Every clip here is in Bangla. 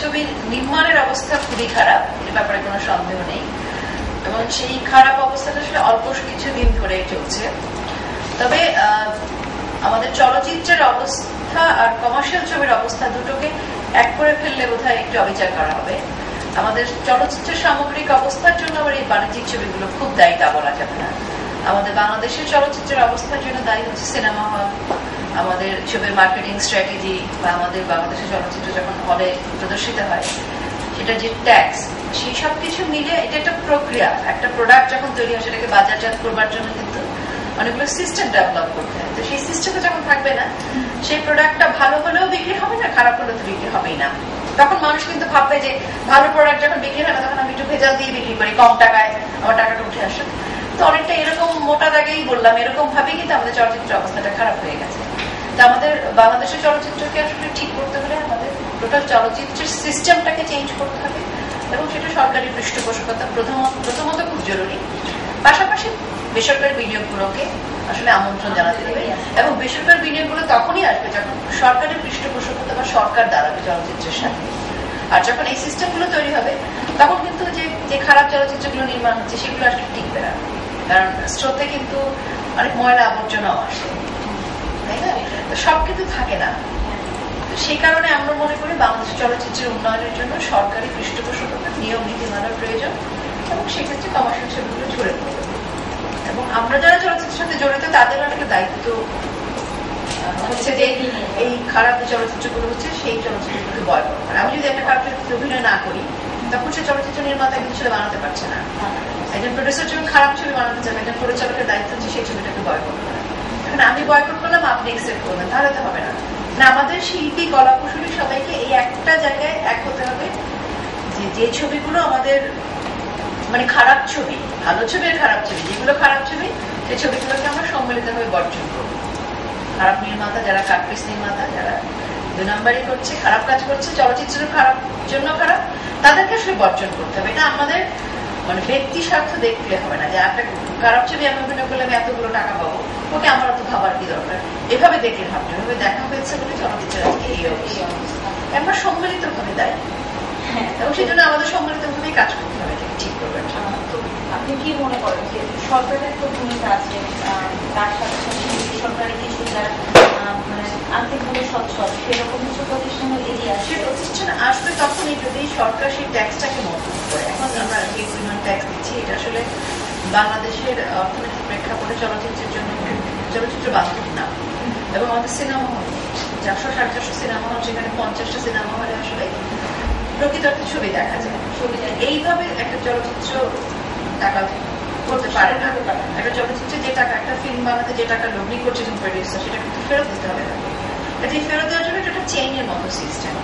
ছবির নির্মাণের অবস্থা খুবই খারাপ, এ ব্যাপারে কোনো সন্দেহ নেই। এবং সেই খারাপ অবস্থাটা আসলে অল্প কিছুদিন ধরে চলছে। তবে আমাদের চলচ্চিত্রের অবস্থা আর কমার্শিয়াল ছবির অবস্থা দুটোকে এক করে ফেললে বোধহয় একটু অবিচার করা হবে। আমাদের চলচ্চিত্রের সামগ্রিক অবস্থার জন্য আবার এই বাণিজ্যিক ছবিগুলো খুব দায়ী তা বলা যাবে না। আমাদের বাংলাদেশের চলচ্চিত্রের অবস্থার জন্য দায়ী হচ্ছে সিনেমা হল, আমাদের ছবির মার্কেটিং স্ট্র্যাটেজি, বা আমাদের বাংলাদেশের চলচ্চিত্র যখন হলে প্রদর্শিত হয় সেটা যে ট্যাক্স, সেই সব কিছু মিলে এটা একটা প্রক্রিয়া। একটা প্রোডাক্ট যখন তৈরি হয় সেটাকে বাজারজাত করবার জন্য কিন্তু অনেকগুলো সিস্টেম ডেভেলপ করতে হয়। তো সেই সিস্টেমে যখন থাকবে না, সেই প্রোডাক্টটা ভালো হলেও বিক্রি হবে না, খারাপ হলেও তো বিক্রি হবেই না। তখন মানুষ কিন্তু ভাববে যে ভালো প্রোডাক্ট যখন বিক্রি হয় না তখন আমি একটু ভেজাল দিয়ে বিক্রি করি, কম টাকায় আমার টাকাটা উঠে আসে। তো অনেকটা এরকম মোটা দাগেই বললাম, এরকম ভাবেই কিন্তু আমাদের চলচ্চিত্রের অবস্থাটা খারাপ হয়ে গেছে। তো আমাদের বাংলাদেশের চলচ্চিত্রকে আসলে ঠিক করতে হলে আমাদের টোটাল চলচ্চিত্রের সিস্টেমটাকে চেঞ্জ করতে হবে, এবং সেটা সরকারি পৃষ্ঠপোষকতা প্রথমত খুব জরুরি। পাশাপাশি বেসরকারি বিনিয়োগগুলোকে আসলে আমন্ত্রণ জানাতে হবে, এবং বেসরকারি বিনিয়োগগুলো তখনই আসবে যখন সরকারের পৃষ্ঠপোষকতা বা সরকার দাঁড়াবে চলচ্চিত্রের সাথে। আর যখন এই সিস্টেমগুলো তৈরি হবে তখন কিন্তু যে খারাপ চলচ্চিত্রগুলো নির্মাণ হচ্ছে সেগুলো আসলে টিকবে না, কারণ স্রোতে কিন্তু অনেক ময়লা আবর্জনাও আসে, তাই না? তো সব কিন্তু থাকে না। সেই কারণে আমরা মনে করি বাংলাদেশের চলচ্চিত্রের উন্নয়নের জন্য সরকারি পৃষ্ঠপোষকতা, নিয়ম নীতিমালার প্রয়োজন, এবং সেক্ষেত্রে কমার্শিয়াল ছবিগুলো ঝরে পড়বে। এবং আমরা যারা চলচ্চিত্রের সাথে জড়িত তাদের অনেকে দায়িত্ব হচ্ছে যে এই খারাপ যে চলচ্চিত্রগুলো হচ্ছে সেই চলচ্চিত্রগুলোকে বয়কট করা। আমি যদি একটা খারাপ চলচ্চিত্রে অভিনয় না করি তখন সে চলচ্চিত্র নির্মাতা কিন্তু সেটা বানাতে পারছে না। একজন প্রডিউসার যখন খারাপ ছবি বানাতে যাবে, একজন পরিচালকের দায়িত্ব হচ্ছে সেই ছবিটাকে বয়কট করা। এখন আমি বয়কট করলাম, আপনি একসেপ্ট করবেন, তাহলে তো হবে না। না, আমাদের শিল্পী, কলা কুশলী সবাইকে এই একটা জায়গায় এক হতে হবে যে ছবিগুলো আমাদের মানে খারাপ ছবি, ভালো ছবি আর খারাপ ছবি, যেগুলো খারাপ ছবি সেই ছবিগুলোকে আমরা সম্মিলিতভাবে বর্জন করব। খারাপ নির্মাতা, যারা কাটপিস নির্মাতা, যারা 2 নম্বরই করছে, খারাপ কাজ করছে, চলচ্চিত্রের খারাপ জন্য খারাপ, তাদেরকে আসলে বর্জন করতে হবে। এটা আমাদের মানে ব্যক্তি স্বার্থ দেখলে হবে না যে একটা খারাপ ছবি আমি অভিনয় করলে আমি এতগুলো টাকা পাবো, ওকে আমার অত ভাবার কি দরকার, এভাবে দেখলে ভাবতে হবে। দেখা হয়েছে বলে চলচ্চিত্রের আজকে এই অবস্থা, আমরা সম্মিলিত ভাবে দেয়, এবং সেই জন্য আমাদের সম্মিলিত ভাবেই কাজ করতে হবে ঠিক করবেন। তো আপনি কি মনে করেন যে সরকারের তো ভূমিকা আছে, তার সাথে সাথে সরকারি কিছু যারা মানে আর্থিকভাবে সচ্ছল সেরকম কিছু প্রতিষ্ঠানের এগিয়ে আসে? সে প্রতিষ্ঠান আসবে তখনই যদি সরকার সেই ট্যাক্সটাকে মজবুত করে। এখন আমরা যে পরিমাণ ট্যাক্স দিচ্ছি এটা আসলে বাংলাদেশের অর্থনৈতিক প্রেক্ষাপটে চলচ্চিত্রের জন্য চলচ্চিত্র বান্ধব না। এবং আমাদের সিনেমা হল 400-450 সিনেমা হল, সেখানে 50টা সিনেমা হলে আসলে প্রকৃত অর্থে ছবি দেখা যায়। এইভাবে একটা চলচ্চিত্র টাকা করতে পারে না। একটা চলচ্চিত্রে যে টাকা, একটা ফিল্ম বানাতে যে টাকা লগ্নি করছে প্রডিউসার, সেটা কিন্তু ফেরত দিতে হবে না। এই ফেরত দেওয়ার জন্য একটা চেইনের মতো সিস্টেম।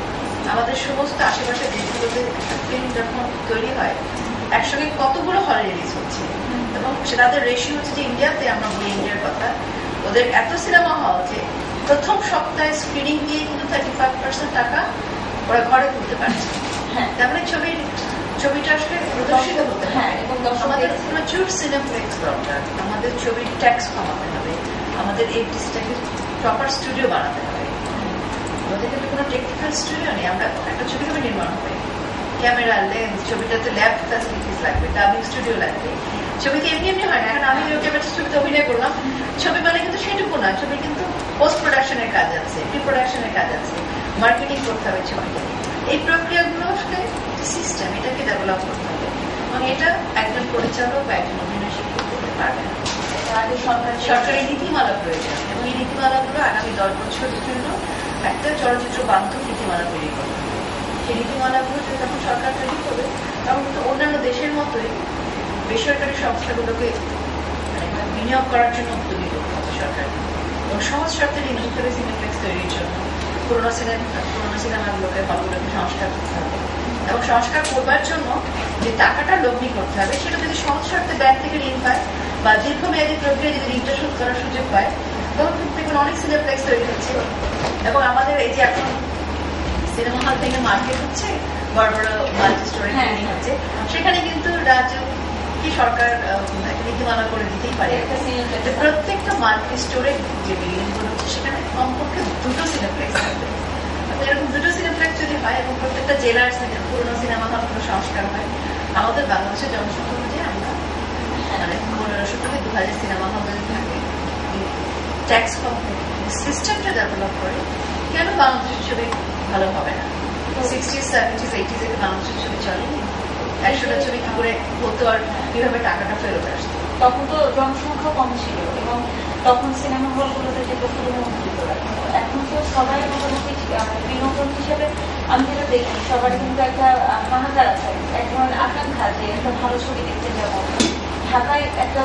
আমাদের সমস্ত আশেপাশের দেশগুলোতে ফিল্ম যখন তৈরি হয় একসঙ্গে কতগুলো হলে রিলিজ হচ্ছে, এবং তাদের রেশিও হচ্ছে যে ইন্ডিয়াতে, আমরা বলি ইন্ডিয়ার কথা, ওদের এত সিনেমা হল যে প্রথম সপ্তাহে স্ক্রিনিং দিয়ে কিন্তু 35% টাকা ওরা ঘরে তুলতে পারছে। তার মানে ছবিটা আসলে প্রদর্শিত হতে হয়। এবং আমাদের প্রচুর সিনেপ্লেক্স দরকার, আমাদের ছবির ট্যাক্স কমাতে হবে, আমাদের এই ডিস্ট্রিক্টে প্রপার স্টুডিও বানাতে হবে। আমাদের কিন্তু কোনো টেকনিক্যাল স্টুডিও নেই। আমরা একটা ছবি কিভাবে নির্মাণ হবে, ক্যামেরা, লেন্স, ছবিটাতে ল্যাব ফ্যাসিলিটিস লাগবে, ডাবিং স্টুডিও লাগবে। ছবিতে এমনি এমনি হয় না। এখন আমি ছবিতে অভিনয় করলাম, ছবি মানে কিন্তু সেটুকু না, ছবি কিন্তু পোস্ট প্রোডাকশনের কাজ আছে, প্রি প্রোডাকশনের কাজ আছে, মার্কেটিং করতে হবে ছবিটা। এই প্রক্রিয়াগুলো আসলে সিস্টেম, এটাকে ডেভেলপ করতে হবে, এবং এটা একজন পরিচালক বা একজন অভিনয় শিক্ষক করতে পারবে না। সরকারি নীতিমালা প্রয়োজন, এবং এই নীতিমালাগুলো আগামী 10 বছরের জন্য একটা চলচ্চিত্র বান্ধব নীতিমালা তৈরি করবে। সেই নীতিমালাগুলো যদি তখন সরকার তৈরি করবে তখন কিন্তু অন্যান্য দেশের মতোই বেসরকারি সংস্থাগুলোকে বিনিয়োগ করার জন্য উদ্যোগী করতে হবে সরকার, এবং সহজ শর্তে ডিজিটাল সিনেপ্লেক্স তৈরির জন্য পুরোনো সিনেমাগুলোকে, হলগুলোকে সংস্কার করতে হবে, এবং সংস্কার করবার জন্য যে টাকাটা লগ্নি করতে হবে সেটা যদি সহজ শর্তে ব্যাংক থেকে ঋণ পায় বা দীর্ঘমেয়াদী প্রক্রিয়া যদি ঋণটা শোধ করার সুযোগ পায়, তখন কিন্তু দেখুন অনেক সিনেপ্লেক্স তৈরি হচ্ছে। এবং আমাদের এই যে এখন সিনেমা হল থেকে মার্কেট হচ্ছে, বড় বড় মাল্টি স্টোরি হচ্ছে, সেখানে কিন্তু রাজ্য কি সরকার নীতিমালা করে দিতেই পারে প্রত্যেকটা মাল্টি স্টোরে যে বিল্ডিং গুলো হচ্ছে সেখানে কমপক্ষে 2টো সিনেপ্লেক্স থাকবে। এরকম 2টো সিনেপ্লেক্স যদি হয় এবং প্রত্যেকটা জেলার পুরোনো সিনেমা হলগুলো সংস্কার হয়। আমাদের বাংলাদেশের জনসংখ্যা অনুযায়ী আমরা মানে 1500 থেকে 2000 সিনেমা হল যদি থাকে, ট্যাক্স কম থাকে, সিস্টেমটা ডেভেলপ করে, কেন বাংলাদেশের ছবি ভালো হবে না? 60s 70s 80s এ বাংলাদেশের ছবি চলেনি, 100টা ছবি কি করে হতো আর কিভাবে টাকাটা ফেরত আসতো? তখন তো জনসংখ্যা কম ছিল এবং তখন সিনেমা হলগুলোতে যে মুদ্রিত রাখতো। এখন তো সবাই মোটামুটি বিনোদন হিসেবে আমি যেটা দেখি সবার কিন্তু একটা হাহাকার আছে, এক ধরনের আকাঙ্ক্ষা যে একটা ভালো ছবি দেখতে যাবো। ঢাকায় একটা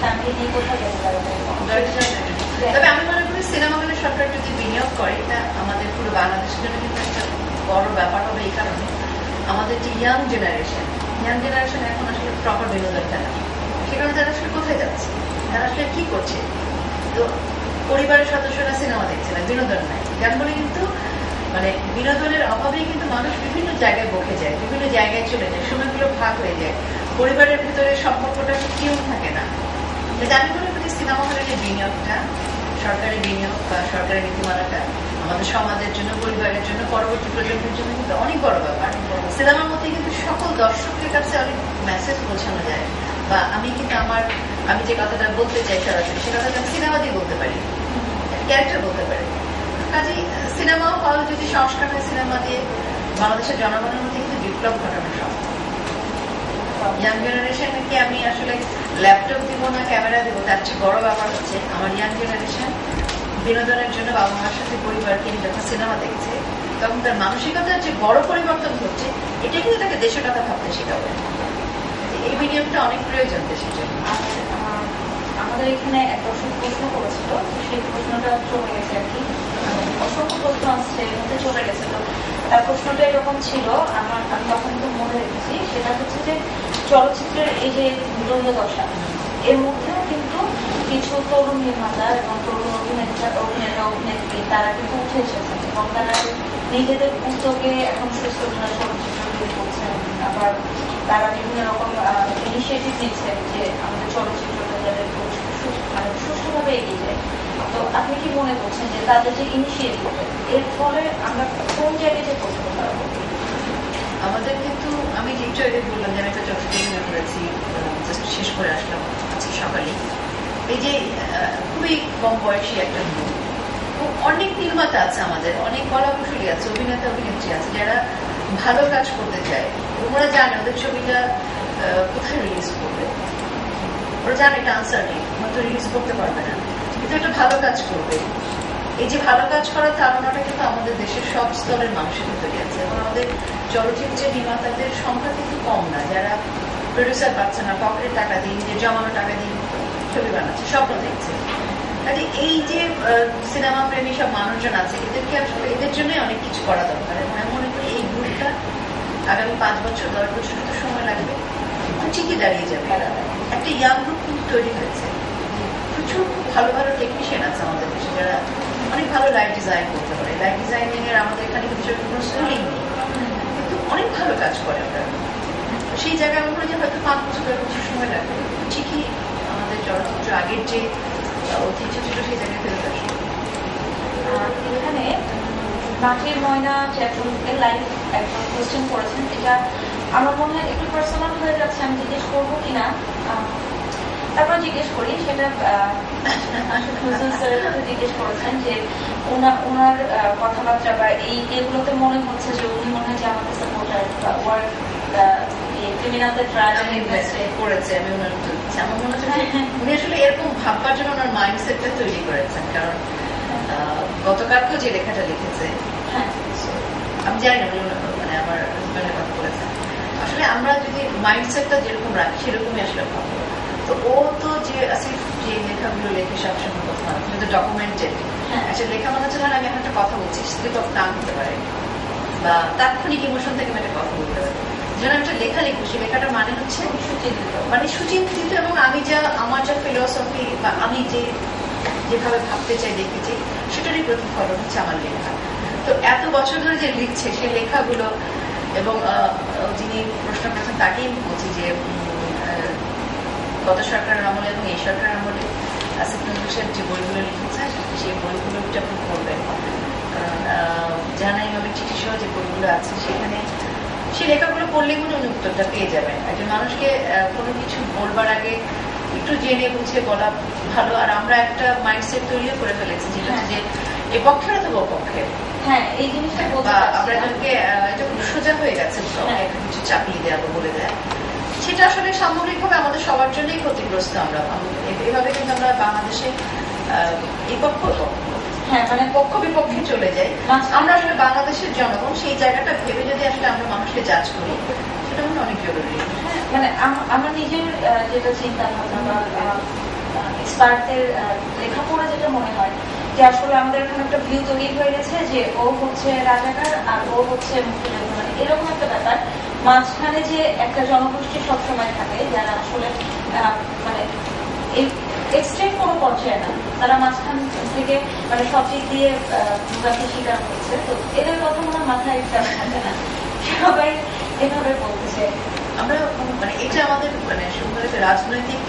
ফ্যামিলি নিয়ে কোথায় গেছে তবে আমি মনে করি সিনেমা হলে সরকার যদি বিনিয়োগ করে, এটা আমাদের পুরো বাংলাদেশের জন্য কিন্তু একটা বড় ব্যাপার হবে। এই কারণে আমাদের যে ইয়াং জেনারেশন এখন আসলে প্রপার বিনোদন চায় না। সেখানে তারা আসলে কোথায় যাচ্ছে, তারা আসলে কি করছে? তো পরিবারের সদস্যরা সিনেমা দেখছে না, বিনোদন নাই, যার ফলে কিন্তু মানে বিনোদনের অভাবেই কিন্তু মানুষ বিভিন্ন জায়গায় বসে যায়, বিভিন্ন জায়গায় চলে যায়, সময়গুলো ভাগ হয়ে যায়, পরিবারের ভিতরে সম্পর্কটা কেউ থাকে না। যেটা আমি মনে করি সিনেমা হলের যে বিনিয়োগটা, সরকারি বিনিয়োগ বা সরকারি নীতিমালাটা আমাদের সমাজের জন্য, পরিবারের জন্য, পরবর্তী প্রজন্মের জন্য কিন্তু অনেক বড় ব্যাপার। সিনেমার মধ্যে কিন্তু সকল দর্শকের কাছে অনেক মেসেজ পৌঁছানো যায়। বা আমি কিন্তু আমি যে কথাটা বলতে চাই সরাসরি, সে কথাটা আমি সিনেমা দিয়ে বলতে পারি, ক্যারেক্টার বলতে পারি। কাজে সিনেমা হল যদি সংস্কার হয়, সিনেমা দিয়ে বাংলাদেশের জনগণের মধ্যে কিন্তু বিপ্লব ঘটানো সম্ভব। ইয়াং জেনারেশনকে আমি আসলে ল্যাপটপ দিব না ক্যামেরা দেবো, তার চেয়ে বড় ব্যাপার হচ্ছে আমার ইয়াং জেনারেশন বিনোদনের জন্য বাবা মার সাথে পরিবারকে যখন সিনেমা দেখছে, তখন তার মানসিকতার যে বড় পরিবর্তন হচ্ছে, এটা কিন্তু তাকে দেশের কথা ভাবতে শেখাবে। এই বিনিয়োগটা অনেক প্রয়োজন দেশের জন্য। আমাদের এখানে এক দর্শক প্রশ্ন করেছিল, সেই প্রশ্নটা চলে গেছে আর কি, অসংখ্য প্রশ্ন আসছে মধ্যে চলে গেছে। তো তার প্রশ্নটা এরকম ছিল, আমি তখন তো মনে রেখেছি, সেটা হচ্ছে যে চলচ্চিত্রের এই যে দশা, এর মধ্যেও কিন্তু কিছু তরুণ নির্মাতা এবং তরুণ অভিনেতা অভিনেত্রী তারা কিন্তু উঠে এসেছেন এবং তারা নিজেদের উদ্যোগে এখন সুস্থ চলচ্চিত্র তৈরি করছেন। আবার তারা বিভিন্ন রকম ইনিশিয়েটিভ নিচ্ছেন যে আমাদের চলচ্চিত্রটা যাদের মানে সুষ্ঠুভাবে এগিয়ে যায়। তো আপনি কি মনে করছেন যে তাদের যে ইনিশিয়েটিভ, এর ফলে আমরা কোন জায়গায় যে পৌঁছতে পারবো? আমাদের কিন্তু আমি একটু আগে বললাম যে আমি একটা চট্টগ্রামে করেছি, শেষ করে আসলাম আজকে সকালে। এই যে খুবই কম বয়সী একটা মেয়ে, অনেক নির্মাতা আছে আমাদের, অনেক কলাকুশলী আছে, অভিনেতা অভিনেত্রী আছে যারা ভালো কাজ করতে চায়। ওরা জানে ওদের ছবিটা কোথায় রিলিজ করবে, ওরা জানে এটা আনসার্টেন, হয়তো রিলিজ করতে পারবে না, কিন্তু একটা ভালো কাজ করবে। এই যে ভালো কাজ করার ধারণাটা কিন্তু আমাদের দেশের সব স্তরের মানুষের ভিতরে আছে। এবং আমাদের চলচ্চিত্রের নির্মাতাদের সংখ্যা কিন্তু কম না, যারা প্রডিউসার পাচ্ছে না, পকেটের টাকা দিয়ে, নিজের জমানো টাকা দিয়ে ছবি বানাচ্ছে, স্বপ্ন দেখছে। কাজে এই যে সিনেমা প্রেমী সব মানুষজন আছে, এদেরকে আসলে এদের জন্যই অনেক কিছু করা দরকার। এবং আমি মনে করি এই গ্রুপটা আগামী 5 বছর 10 বছর তো সময় লাগবে, ঠিকই দাঁড়িয়ে যাবে। একটা ইয়াং গ্রুপ কিন্তু তৈরি হয়েছে, প্রচুর ভালো ভালো টেকনিশিয়ান আছে আমাদের দেশে যারা অনেক ভালো লাইট ডিজাইন করতে পারে। লাইট ডিজাইনিং এর আমাদের এখানে কিন্তু কোনো স্কুলিং নেই, কিন্তু অনেক ভালো কাজ করে ওরা। সেই জায়গায় আমরা যে হয়তো 5 বছর 10 বছর সময় লাগবে, ঠিকই আমাদের চলচ্চিত্র আগের যে ঐতিহ্য ছিল সেই জায়গায় ফেরত আসবে। এখানে মাটির ময়না চ্যাটরুমের লাইভ একজন কোয়েশ্চেন করেছেন, এটা আমার মনে হয় একটু পার্সোনাল হয়ে যাচ্ছে, আমি জিজ্ঞেস করবো কিনা, তারপর জিজ্ঞেস করি। সেটা জিজ্ঞেস করেছেন যে ওনার কথাবার্তা বা এগুলোতে মনে হচ্ছে যে উনি মনে হয় যে আমাদের সাপোর্টার বা ওয়ার্ক ক্রিমিনালদের ট্রায়াল করেছে। আমি ওনার আমার মনে হচ্ছে উনি আসলে এরকম ভাববার জন্য ওনার মাইন্ডসেটটা তৈরি করেছেন। কারণ গতকালকেও যে লেখাটা লিখেছে, আমি জানি না মানে আমার হাজব্যান্ডের কথা বলেছেন, আসলে আমরা যদি মাইন্ডসেটটা যেরকম রাখি সেরকমই আসলে ভাববো। তো ও তো যে আসিফ যে লেখাগুলো লেখে সবসময় কথা কিন্তু ডকুমেন্টেড একটা লেখা মনে হচ্ছে, ধরেন আমি এখন একটা কথা বলছি, স্লিপ অফ টাং হতে পারে বা তাৎক্ষণিক ইমোশন থেকে আমি একটা কথা বলতে পারি। যেন একটা লেখা লিখবো, সেই লেখাটার মানে হচ্ছে সুচিন্তিত এবং আমি আমার যা ফিলোসফি বা আমি যেভাবে ভাবতে চাই, দেখতে চাই, সেটারই প্রতিফলন হচ্ছে আমার লেখা। তো এত বছর ধরে যে লিখছে সেই লেখাগুলো, এবং যিনি প্রশ্ন করেছেন তাকেই বলছি যে গত সরকারের আমলে এবং এই সরকারের আমলে আসিফ নজরুল সাহেব যে বইগুলো লিখেছেন সেই বইগুলো আপনি পড়বেন। কারণ জানাই আমি চিঠি সহ যে বইগুলো আছে সেখানে সেই লেখাগুলো পড়লে মনে হয় উত্তরটা পেয়ে যাবেন। একজন মানুষকে কোনো কিছু বলবার আগে একটু জেনে বুঝে বলা ভালো। আর আমরা একটা মাইন্ডসেট তৈরিও করে ফেলেছি যেটা হচ্ছে যে এ পক্ষের অথবা অপক্ষের, হ্যাঁ এই জিনিসটা আমরা যখন সোজা হয়ে গেছে কিছু চাপিয়ে দেওয়া বা বলে দেয়, সেটা আসলে সামগ্রিকভাবে আমাদের সবার জন্যই ক্ষতিগ্রস্ত। আমরা এভাবে কিন্তু আমরা বাংলাদেশে এই পক্ষ হ্যাঁ মানে পক্ষ বিপক্ষে চলে যাই। আমরা আসলে বাংলাদেশের জনগণ সেই জায়গাটা ভেবে যদি আসলে আমরা মানুষকে জাজ করি, সেটা মনে অনেক জরুরি। মানে আমার নিজের যেটা চিন্তা ভাবনা বা এক্সপার্টদের লেখা পড়ে যেটা মনে হয় যে আসলে আমাদের এখানে একটা ভিউ তৈরি হয়ে গেছে যে ও হচ্ছে রাজাকার আর ও হচ্ছে মুক্তিযোদ্ধা, মানে এরকম একটা ব্যাপার। মাঝখানে যে একটা জনগোষ্ঠী সবসময় থাকে যারা আসলে মানে এক্সট্রিম কোনো পর্যায়ে না, তারা মাঝখান থেকে মানে সব দিক দিয়ে ভোগান্তির শিকার হচ্ছে। তো এদের কথা মনে মাথায় থাকে না, সবাই এভাবে বলতেছে। আমরা মানে এটা আমাদের মানে সুন্দর একটা রাজনৈতিক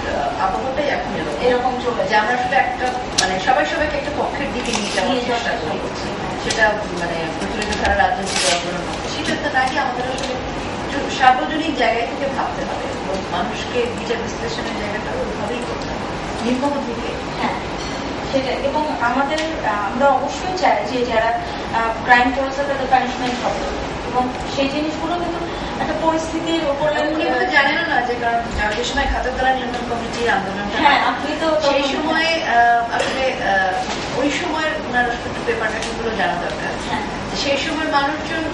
আবহাওয়াটাই এখন এরকম চলে যে আমরা আসলে একটা মানে সবাইকে একটা পক্ষের দিকে নিয়ে যাওয়ার চেষ্টা করছি, সেটা মানে প্রচলিত ধারা রাজনৈতিক দলগুলোর মধ্যে। সেটা তো নাকি আমাদের আসলে সার্বজনীন জায়গায় থেকে ভাবতে হবে, মানুষকে বিচার বিশ্লেষণের জায়গাটা ওইভাবেই করতে হবে নির্মম থেকে। হ্যাঁ সেটা, এবং আমরা অবশ্যই চাই যে যারা ক্রাইম করেছে তাদের পানিশমেন্ট হবে, এবং সেই জিনিসগুলো কিন্তু একটা পরিস্থিতির উপর জানেন না যে কারণ যে সময় ঘাতক দ্বারা নির্মাণ কমিটির আন্দোলন, হ্যাঁ আপনি তো সেই সময় আসলে ওই সময়ের পেপার গুলো জানা দরকার। সেই সময় মানুষজন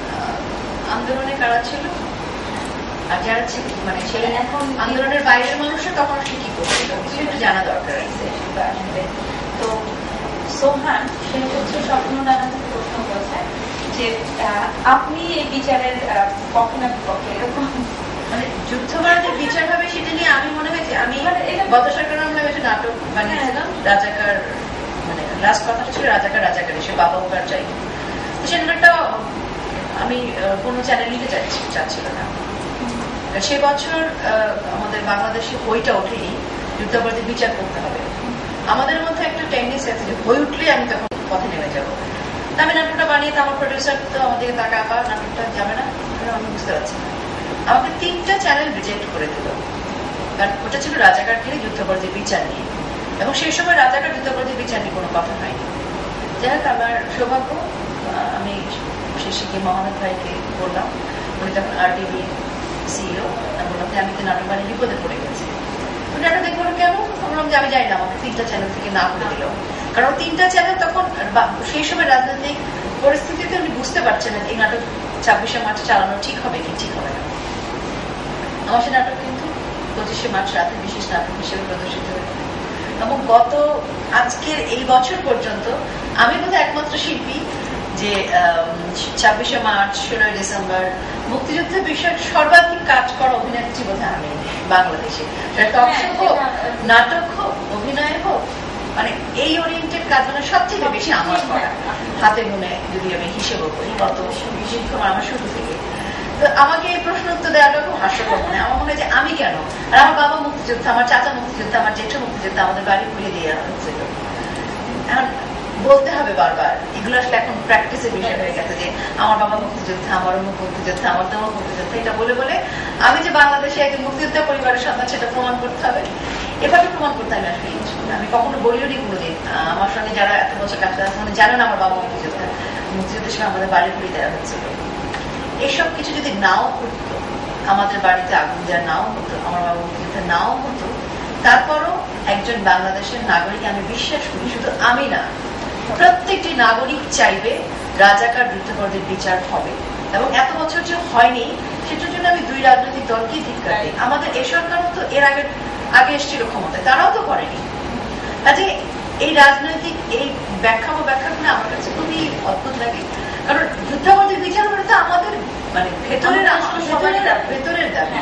আন্দোলনে কারা ছিল আর যারা ছিল মানে ছিলেন এখন আন্দোলনের বাইরের মানুষরা তখন আসলে কি করছিল সেটা জানা দরকার আছে। তো সোহান সে হচ্ছে স্বপ্ন নানা থেকে প্রশ্ন করেছে যে আপনি এই বিচারের পক্ষে না বিপক্ষে, এরকম মানে যুদ্ধবাদের বিচার হবে সেটা নিয়ে আমি মনে হয় যে আমি গত সরকার আমরা একটা নাটক বানিয়েছিলাম রাজাকার, মানে লাস্ট কথা ছিল রাজাকার সে বাবা ওকার চাই। সে নাটকটা আমি কোনো চ্যানেল নিতে চাচ্ছিল না। সে বছর আমাদের বাংলাদেশে বইটা ওঠেনি যুদ্ধাপরাধীর বিচার করতে হবে। আমাদের মধ্যে একটা টেন্ডেন্সি আছে যে বই উঠলে আমি তখন পথে নেমে যাবো। আমি নাটকটা বানিয়ে তো আমার প্রডিউসার তো আমাদেরকে টাকা পাওয়া নাটকটা যাবে না, আমি বুঝতে পারছি না। আমাকে 3টা চ্যানেল রিজেক্ট করে দিল, কারণ ওটা ছিল রাজাকার থেকে যুদ্ধাপরাধীর বিচার নিয়ে, এবং সেই সময় রাজাকার যুদ্ধাপরাধীর বিচার নিয়ে কোনো কথা হয়নি। যাই হোক আমার সৌভাগ্য, আমি শেষে মোহাম্মদ ভাইকে বললাম, উনি তখন RTV CEO, বললাম যে আমি তো নাটক বানিয়ে বিপদে পড়ে গেছি। নাটক দেখবো কেন, বললাম যে আমি জানি না, আমাকে 3টা চ্যানেল থেকে না করে দিল। কারণ 3টা চ্যানেল তখন সেই সময় রাজনৈতিক পরিস্থিতিতে উনি বুঝতে পারছেন না এই নাটক 26শে মার্চ চালানো ঠিক হবে কি ঠিক হবে না। আমার সে নাটক কিন্তু 25শে মার্চ রাতে বিশেষ নাটক হিসেবে প্রদর্শিত হয়েছে, এবং গত আজকের এই বছর পর্যন্ত আমি বোধহয় একমাত্র শিল্পী যে 26শে মার্চ 16ই ডিসেম্বর মুক্তিযুদ্ধের বিষয়ে সর্বাধিক কাজ করা অভিনেত্রী বোধহয় আমি বাংলাদেশে। টক শো হোক, নাটক হোক, অভিনয় হোক, মানে এই ওরিয়েন্টেড কাজ মানে সব থেকে বেশি আমার করা, হাতে গুনে যদি আমি হিসেবে করি গত আমার শুরু থেকে। তো আমাকে এই প্রশ্ন উত্তর দেওয়াটা খুব হাস্যকর মনে হয়। আমার মনে হয় যে আমি কেন, আর আমার বাবা মুক্তিযোদ্ধা, আমার চাচা মুক্তিযোদ্ধা, আমার জেঠু মুক্তিযোদ্ধা, আমাদের বাড়ি ঘুরিয়ে দিয়ে হচ্ছিল। এখন বলতে হবে বারবার, এগুলো আসলে এখন প্র্যাকটিসের বিষয় হয়ে গেছে যে আমার বাবা মুক্তিযোদ্ধা, আমার অমুক মুক্তিযোদ্ধা, আমার তেমন মুক্তিযোদ্ধা, এটা বলে বলে আমি যে বাংলাদেশে একজন মুক্তিযোদ্ধা পরিবারের সন্তান সেটা প্রমাণ করতে হবে। এভাবে প্রমাণ করতে আমি আসলে আমি কখনো বলিও নি কোনোদিন। আমার সঙ্গে যারা এত বছর কাছে আছে মানে জানেন আমার বাবা মুক্তিযোদ্ধা, মুক্তিযুদ্ধের সময় আমাদের বাড়ি ঘুরিয়ে দেওয়া হচ্ছিল। এসব কিছু যদি নাও করতো, আমাদের বাড়িতে আগুন দেওয়া নাও হতো, আমার বাবা মুক্তিযোদ্ধা নাও হতো, তারপরও একজন বাংলাদেশের নাগরিক আমি বিশ্বাস করি, শুধু আমি না, প্রত্যেকটি নাগরিক চাইবে রাজাকার যুদ্ধাপরাধীর বিচার হবে। এবং এত বছর যে হয়নি সেটার জন্য আমি 2 রাজনৈতিক দলকেই ধিক্কার দিই। আমাদের এ সরকারও তো এর আগে এসেছিল ক্ষমতায়, তারাও তো করেনি। কাজে এই রাজনৈতিক এই ব্যাখ্যাগুলো আমার কাছে খুবই অদ্ভুত লাগে, কারণ যুদ্ধাপরাধীর বিচার করে তো আমাদের মানে ভেতরের দাবি,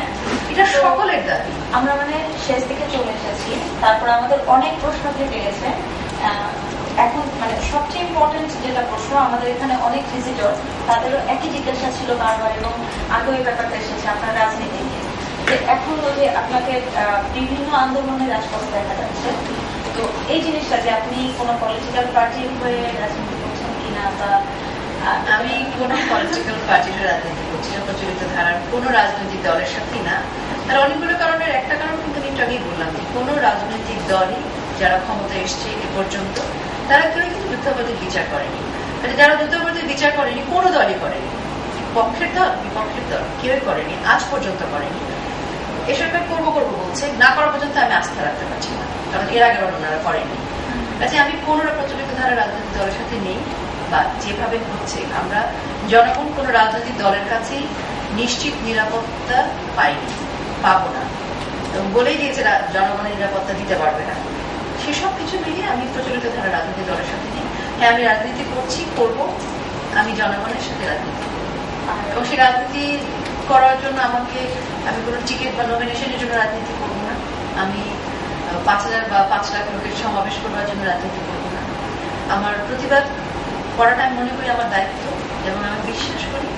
এটা সকলের দাবি। আমরা মানে শেষ দিকে চলে এসেছি, তারপর আমাদের অনেক প্রশ্ন থেকে গেছে। এখন মানে সবচেয়ে ইম্পর্টেন্ট যেটা প্রশ্ন, আমাদের এখানে অনেক ভিজিটর, তাদেরও একই জিজ্ঞাসা ছিল বারবার, এবং আগেও এই ব্যাপারটা এসেছে আপনার রাজনীতি নিয়ে, যে এখন যে আপনাকে বিভিন্ন আন্দোলনে রাজপথে দেখা যাচ্ছে, তো এই জিনিসটা যে আপনি কোনো পলিটিক্যাল পার্টির হয়ে রাজনীতি করছেন কিনা, বা আমি কোন পলিটিক্যাল পার্টির রাজনীতি করছি না, প্রচলিত ধারার কোন রাজনৈতিক দলের সাথে না। তার অনেকগুলো কারণের একটা কারণ কিন্তু আমি আগেই বললাম যে কোন রাজনৈতিক দলই যারা ক্ষমতা এসছে এ পর্যন্ত তারা কেউ কিন্তু যুদ্ধাপরাধীর বিচার করেনি। যারা যুদ্ধাপরাধীর বিচার করেনি কোনো দলই করেনি, পক্ষের দল বিপক্ষের দল কেউই করেনি, আজ পর্যন্ত করেনি। এ সরকার করবো করবো বলছে, না করা পর্যন্ত আমি আস্থা রাখতে পারছি না, কারণ এর আগে ওনারা করেনি। কাজে আমি কোন প্রচলিত ধারা রাজনৈতিক দলের সাথে নেই, বা যেভাবে হচ্ছে আমরা জনগণ কোন রাজনৈতিক দলের কাছেই নিশ্চিত নিরাপত্তা পাইনি, পাবো না, এবং বলেই দিয়েছে জনগণের নিরাপত্তা দিতে পারবে না। সেসব কিছু মিলিয়ে আমি প্রচলিত ধারা রাজনৈতিক দলের সাথে নেই। হ্যাঁ, আমি রাজনীতি করছি, করবো, আমি জনগণের সাথে রাজনীতি করবো, এবং সেই রাজনীতি করার জন্য আমি কোনো টিকিট বা নমিনেশনের জন্য রাজনীতি করবো না, আমি 5,000 বা 5 লাখ লোকের সমাবেশ করবার জন্য রাজনীতি করবো না। আমার প্রতিবাদ করাটা আমি মনে করি আমার দায়িত্ব, এবং আমি বিশ্বাস করি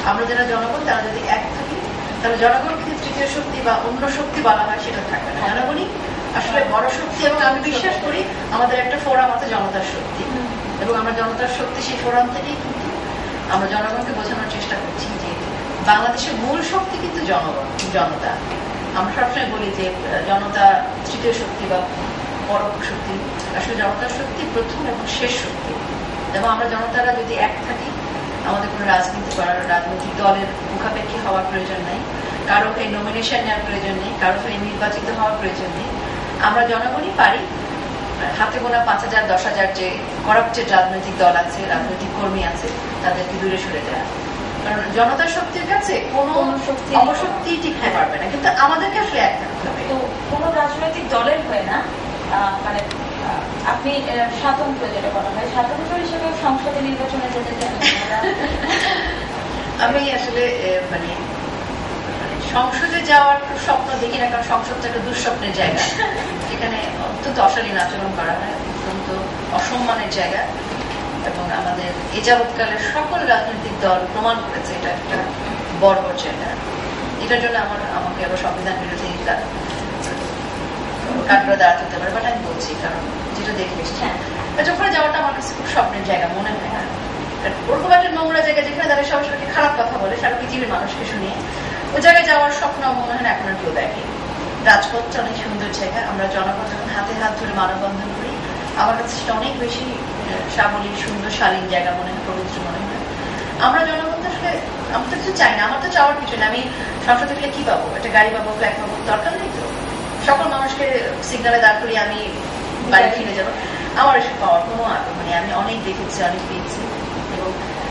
আমরা যারা জনগণ তারা যদি এক থাকি তাহলে জনগণকে তৃতীয় শক্তি বা অন্য শক্তি বলা হয় সেটা থাকবে না, জনগণই আসলে বড় শক্তি। এবং আমি বিশ্বাস করি আমাদের একটা ফোরাম আছে জনতার শক্তি, এবং আমরা জনতার শক্তি সেই ফোরাম থেকেই কিন্তু আমরা জনগণকে বোঝানোর চেষ্টা করছি যে বাংলাদেশের মূল শক্তি কিন্তু জনতা। আমরা সবসময় বলি যে জনতা তৃতীয় শক্তি বা পরোক্ষ শক্তি, আসলে জনতার শক্তি প্রথম এবং শেষ শক্তি। এবং আমরা জনতারা যদি এক থাকি আমাদের কোনো রাজনীতি করার রাজনৈতিক দলের মুখাপেক্ষী হওয়ার প্রয়োজন নেই, কারো এই নমিনেশন নেওয়ার প্রয়োজন নেই, কারো এই নির্বাচিত হওয়ার প্রয়োজন নেই। আমরা জনগণই পারি হাতে গোনা 5,000 10,000 যে করাপ্টেড রাজনৈতিক দল আছে, রাজনৈতিক কর্মী আছে, তাদেরকে দূরে সরে দেওয়া। কারণ জনতার শক্তির কাছে কোনো অপশক্তি টিকতে পারবে না, কিন্তু আমাদেরকে আসলে এক থাকতে হবে। তো কোন রাজনৈতিক দলের হয়ে না, মানে আপনি স্বাতন্ত্র যেটা বলা হয় স্বাতন্ত্র হিসেবে সংসদে নির্বাচনে যেতে চান? আমি আসলে মানে সংসদে যাওয়ার স্বপ্ন দেখি না, কারণ সংসদটা একটা দুঃস্বপ্নের জায়গা, যেখানে অত্যন্ত অশালীন আচরণ করা হয়, অত্যন্ত অসম্মানের জায়গা। এবং আমাদের এ যাবৎকালের সকল রাজনৈতিক দল প্রমাণ করেছে এটা একটা বর্বর জায়গা। এটার জন্য আমাকে আবার সংবিধান বিরোধী কাঠগড়া দাঁড়াতে হতে পারে, বাট আমি বলছি কারণ যেটা দেখে এসছি ওখানে যাওয়াটা আমার কাছে খুব স্বপ্নের জায়গা মনে হয় না। ওরকম একটা নোংরা জায়গা যেখানে তাদের সবাই সবাইকে খারাপ কথা বলে সারা পৃথিবীর মানুষকে শুনিয়ে, ওই জায়গায় যাওয়ার স্বপ্ন মনে হয় না এখন আর কেউ দেখে। রাজপথটা অনেক সুন্দর জায়গা, আমরা জনগণ যখন হাতে হাত ধরে মানববন্ধন করি আমার কাছে সেটা অনেক বেশি সাবলীল সুন্দর শালীন জায়গা মনে হয়, পবিত্র মনে হয়। আমরা জনগণ আসলে আমরা তো কিছু চাই না, আমার তো চাওয়ার কিছু না। আমি সংসদে গেলে কি পাবো? একটা গাড়ি পাবো, ফ্ল্যাট পাবো, দরকার নেই তো। সকল মানুষকে সিগনালে দাঁড় করিয়ে আমি বাড়ি ফিরে যাবো, আমার এসব পাওয়ার কোনো আগ্রহ নেই। আমি অনেক দেখেছি, অনেক পেয়েছি, এবং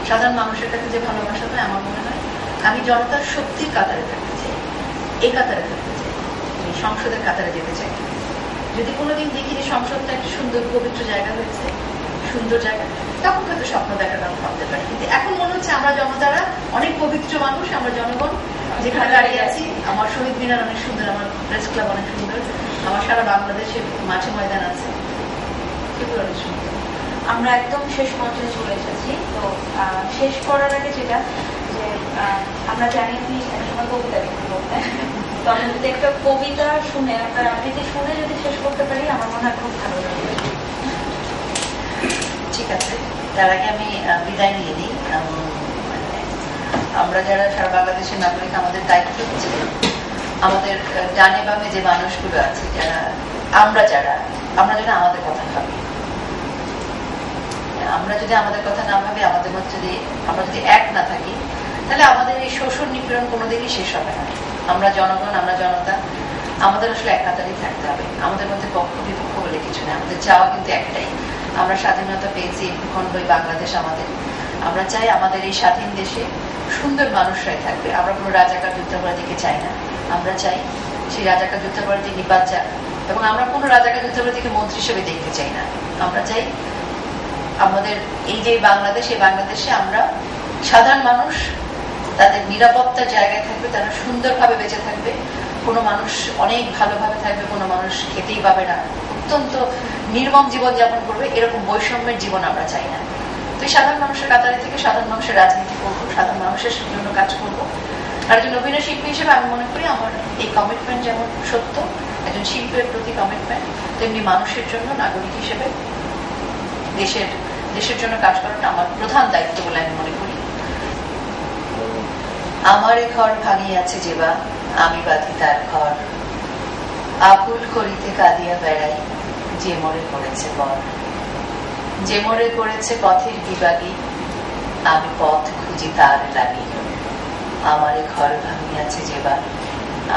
সাধারণ মানুষের কাছে যে ভালোবাসা পায় আমার মনে হয় আমি জনতার শক্তির কাতারে থাকতে চাই, এই কাতারে থাকতে চাই, সংসদের কাতারে যেতে চাই। যদি কোনোদিন দেখি যে সংসদটা একটা সুন্দর পবিত্র জায়গা হয়েছে, সুন্দর জায়গা, তখন হয়তো স্বপ্ন দেখার কথা ভাবতে পারি। কিন্তু এখন মনে হচ্ছে আমরা জনতারা অনেক পবিত্র মানুষ, আমরা জনগণ যেখানে দাঁড়িয়ে আছি। আমার শহীদ মিনার অনেক সুন্দর, আমার প্রেস ক্লাব অনেক সুন্দর, আমার সারা বাংলাদেশের মাঠে ময়দান আছে, এগুলো অনেক সুন্দর। আমরা একদম শেষ পর্যায়ে চলে এসেছি। তো শেষ করার আগে যেটা যে আমরা জানি আপনি একসময় কবিতা লিখতে বলতেন, তো আমি যদি একটা কবিতা শুনে একটা আবৃত্তি শুনে যদি শেষ করতে পারি আমার মনে হয় খুব ভালো লাগবে। ঠিক আছে, তার আগে আমি বিদায় নিয়ে দিই। আমরা যারা সারা বাংলাদেশের নাগরিক আমাদের দায়িত্ব হচ্ছে আমাদের ডানে বামে যে মানুষগুলো আছে যারা আমরা যেন আমাদের কথা ভাবি। আমরা যদি আমাদের কথা না ভাবি, আমাদের মধ্যে যদি আমরা যদি এক না থাকি, তাহলে আমাদের এই শোষণ নিপীড়ন কোনোদিনই শেষ হবে না। আমরা জনগণ, আমরা জনতা, আমাদের আসলে এক কাতারেই থাকতে হবে। আমাদের মধ্যে পক্ষ বিপক্ষ বলে কিছু নেই, আমাদের চাওয়া কিন্তু একটাই, আমরা স্বাধীনতা পেয়েছি, ভূখণ্ডই বাংলাদেশ আমাদের। আমরা চাই আমাদের এই স্বাধীন দেশে সুন্দর মানুষরাই থাকবে। আমরা কোনো রাজাকার যুদ্ধাপরাধীকে চাই না, আমরা চাই সেই রাজাকার যুদ্ধাপরাধী নিপাত যাক, এবং আমরা কোনো রাজাকার যুদ্ধাপরাধীকে মন্ত্রী হিসেবে দেখতে চাই না। আমরা চাই আমাদের এই যে বাংলাদেশ, এই বাংলাদেশে আমরা সাধারণ মানুষ তাদের নিরাপত্তার জায়গায় থাকবে, তারা সুন্দরভাবে বেঁচে থাকবে, কোনো মানুষ অনেক ভালোভাবে থাকবে, কোনো মানুষ খেতেই পাবে না, অত্যন্ত নির্মম জীবন যাপন করবে, এরকম বৈষম্যের জীবন আমরা চাই না। তো এই সাধারণ মানুষের কাতারে থেকে সাধারণ মানুষের রাজনীতি করবো, সাধারণ মানুষের জন্য কাজ করবো। আর একজন অভিনয় শিল্পী হিসেবে আমি মনে করি আমার এই কমিটমেন্ট যেমন সত্য, একজন শিল্পের প্রতি কমিটমেন্ট, তেমনি মানুষের জন্য নাগরিক হিসেবে দেশের দেশের জন্য কাজ করাটা আমার প্রধান দায়িত্ব বলে আমি মনে করি। আমারে ঘর ভাঙিয়াছে যেবা, আমি বাঁধি তার ঘর, আকুল করিতে কাঁদিয়া বেড়াই, যে মোরে করেছে বর, যে মোরে করেছে পথের বিভাগী, আমি পথ খুঁজি তার লাগি, আমারে ঘর ভাঙিয়াছে যেবা,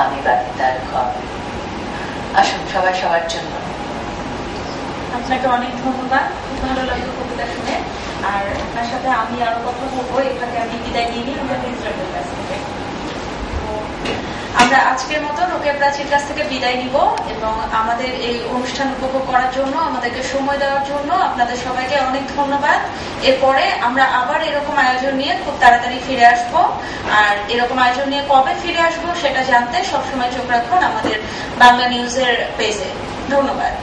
আমি বাঁধি তার ঘর। আসুন সবাই সবার জন্য। আপনাকে অনেক ধন্যবাদ, খুব ভালো লাগলো কবিতা শুনে। আর আপনার সাথে আমি আরো কথা বলবো, এখানে আমি বিদায় নিয়ে নিই আমাদের প্রিন্সিপালের কাছ থেকে। আমরা আজকের মতো রোকেয়া প্রাচীর কাছ থেকে বিদায় নিব এবং আমাদের এই অনুষ্ঠান উপভোগ করার জন্য, আমাদেরকে সময় দেওয়ার জন্য আপনাদের সবাইকে অনেক ধন্যবাদ। এরপরে আমরা আবার এরকম আয়োজন নিয়ে খুব তাড়াতাড়ি ফিরে আসব। আর এরকম আয়োজন নিয়ে কবে ফিরে আসবো সেটা জানতে সবসময় চোখ রাখুন আমাদের বাংলা নিউজের পেজে। ধন্যবাদ।